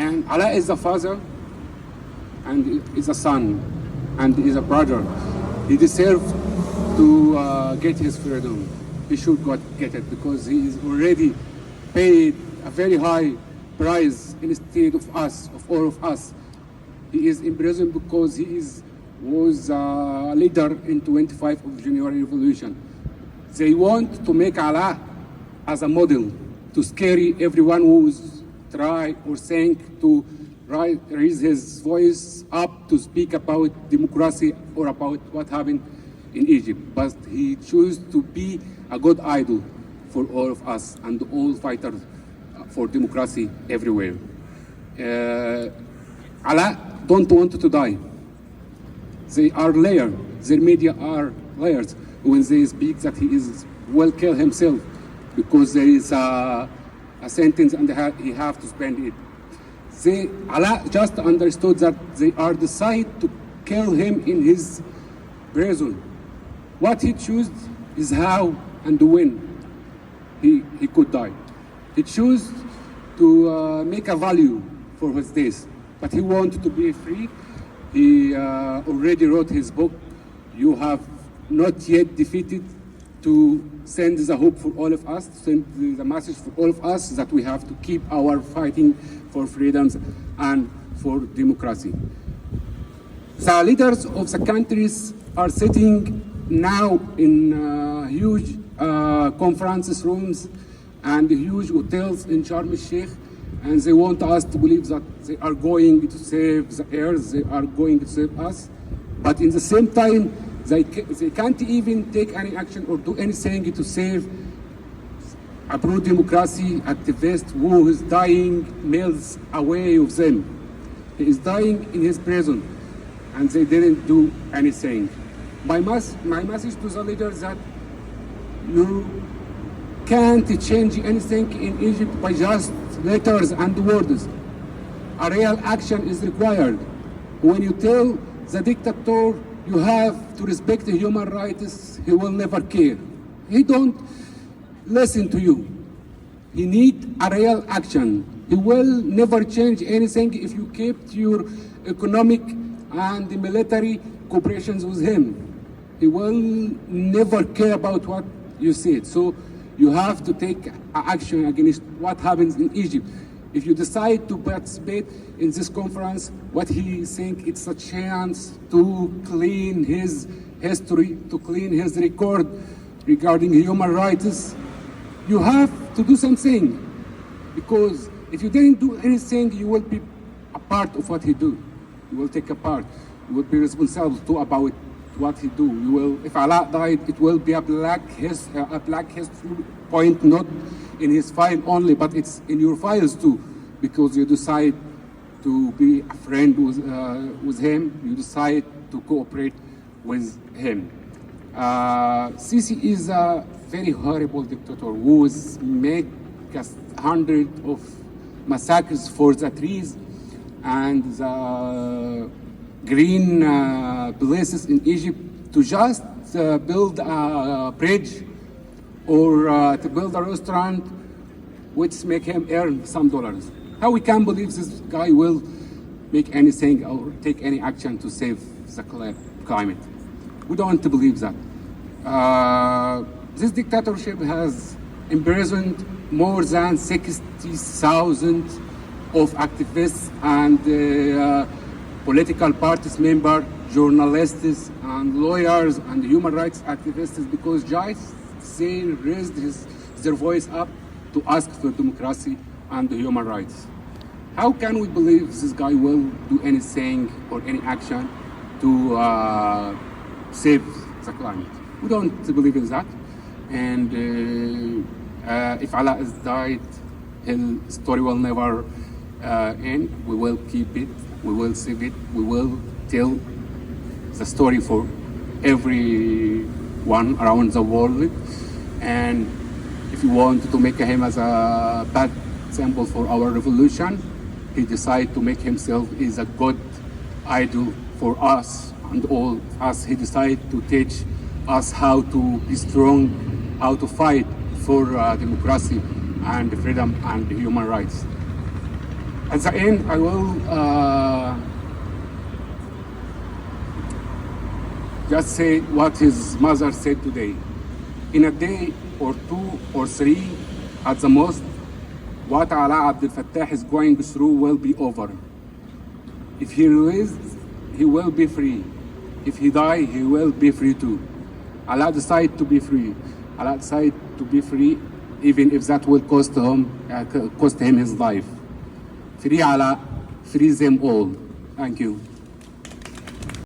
And Alaa is a father, and is a son, and is a brother. He deserves to get his freedom. He should get it because he is already paid a very high price instead of us, of all of us. He is in prison because he was a leader in 25 of January Revolution. They want to make Alaa as a model to scare everyone who's try or think to raise his voice up to speak about democracy or about what happened in Egypt. But he chose to be a good idol for all of us and all fighters for democracy everywhere. Alaa don't want to die. They are liars. Their media are liars when they speak that he will kill himself because there is a sentence and he have to spend it. Alaa just understood that they are decide to kill him in his prison. What he chose is how and when he could die. He chose to make a value for his days, but he wanted to be free. He already wrote his book, You Have Not Yet Defeated, to send the hope for all of us, to send the message for all of us that we have to keep our fighting for freedoms and for democracy. The leaders of the countries are sitting now in huge conference rooms and huge hotels in Sharm el-Sheikh, and they want us to believe that they are going to save the earth, they are going to save us, but in the same time, they can't even take any action or do anything to save a pro-democracy activist who is dying miles away of them. He is dying in his prison, and they didn't do anything. My message to the leaders that you can't change anything in Egypt by just letters and words. A real action is required. When you tell the dictator you have to respect the human rights, he will never care. He don't listen to you. He need a real action. He will never change anything if you kept your economic and military cooperations with him. He will never care about what you said. So you have to take action against what happens in Egypt. If you decide to participate in this conference, what he think it's a chance to clean his history, to clean his record regarding human rights, you have to do something. Because if you didn't do anything, you will be a part of what he do. You will take a part. You will be responsible too about what he do. You will, if Alaa died, it will be a black history point, not in his file only, but it's in your files too, because you decide to be a friend with him, you decide to cooperate with him. Sisi is a very horrible dictator who has made hundreds of massacres for the trees and the green places in Egypt to just build a bridge or to build a restaurant which make him earn some dollars. How we can believe this guy will make anything or take any action to save the climate? We don't believe that. This dictatorship has imprisoned more than 60,000 of activists and political parties members, journalists and lawyers and human rights activists because just they raised their voice up to ask for democracy and human rights. How can we believe this guy will do anything or any action to save the climate? We don't believe in that. And if Alaa has died, his story will never end. We will keep it, we will save it, we will tell the story for everyone around the world. And if you want to make him as a bad symbol for our revolution, he decided to make himself is a good idol for us and all us. He decided to teach us how to be strong, how to fight for democracy and freedom and human rights. At the end, I will just say what his mother said today. In a day or two or three, at the most, what Alaa Abdel Fattah is going through will be over. If he released, he will be free. If he die, he will be free too. Alaa decide to be free. Alaa decide to be free, even if that will cost him his life. Free Alaa, free them all. Thank you.